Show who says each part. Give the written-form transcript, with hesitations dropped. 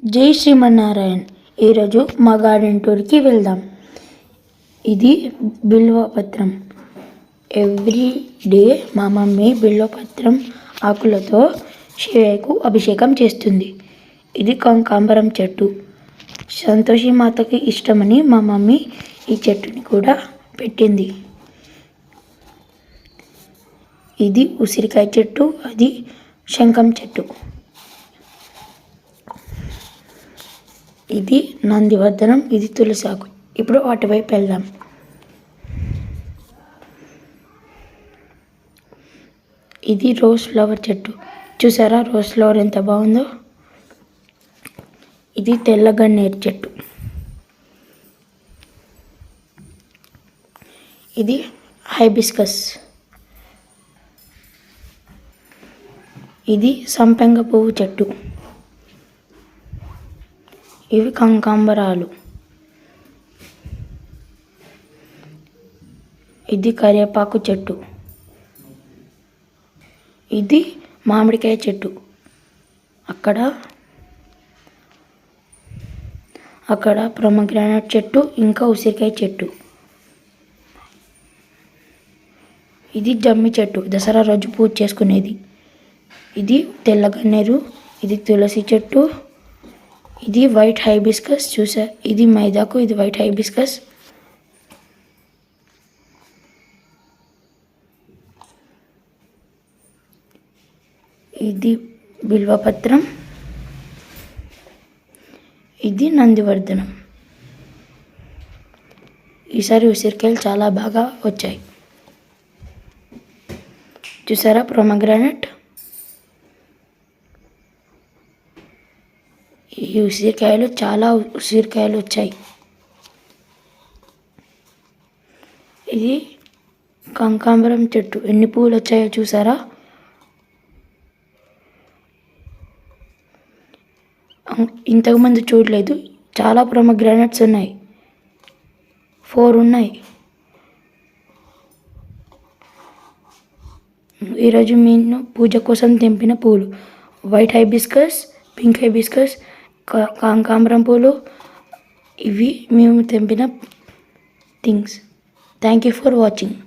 Speaker 1: జై శ్రీమన్నారాయణ్. ఈరోజు మా గార్డెన్ టూర్కి వెళ్దాం. ఇది బిల్వపత్రం. ఎవ్రీ డే మా మమ్మీ బిల్వపత్రం ఆకులతో శివయ్యకు అభిషేకం చేస్తుంది. ఇది కనకాంబరం చెట్టు. సంతోషి మాతకి ఇష్టమని మా మమ్మీ ఈ చెట్టుని కూడా పెట్టింది. ఇది ఉసిరికాయ చెట్టు, అది శంఖం చెట్టు. ఇది నందివర్ధనం, ఇది తులసాకు. ఇప్పుడు అటువైపు వెళ్దాం. ఇది రోజ్ ఫ్లవర్ చెట్టు. చూసారా రోజ్ ఫ్లవర్ ఎంత బాగుందో. ఇది తెల్ల గన్నేరు చెట్టు. ఇది హైబిస్కస్. ఇది సంపెంగ పువ్వు చెట్టు. ఇవి కనకాంబరాలు. ఇది కరివేపాకు చెట్టు. ఇది మామిడికాయ చెట్టు. అక్కడ ప్రొమోగ్రానేట్ చెట్టు, ఇంకా ఉసిరికాయ చెట్టు. ఇది జమ్మి చెట్టు, దసరా రోజు పూజ చేసుకునేది. ఇది తెల్లగన్నేరు, ఇది తులసి చెట్టు. ఇది వైట్ హైబిస్కస్. చూసా, ఇది మైదాకు, ఇది వైట్ హైబిస్కస్. ఇది బిల్వపత్రం. ఇది నందివర్ధనం. ఈసారి ఉసిరికాయలు చాలా బాగా వచ్చాయి. చూసారా ప్రొమోగ్రానేట్. ఈ చాలా ఉసిరికాయలు వచ్చాయి. ఇది కనకాంబరం చెట్టు. ఎన్ని పువ్వులు వచ్చాయో చూసారా. ఇంతకుముందు చూడలేదు. చాలా ప్రొమోగ్రానేట్స్ ఉన్నాయి. 4 ఉన్నాయి. ఈరోజు నేను పూజ కోసం తెంపిన పూలు వైట్ హైబిస్కస్, పింక్ హైబిస్కస్, కనకాంబరం పూలు. ఇవి మేము తెంపిన things. Thank you for watching.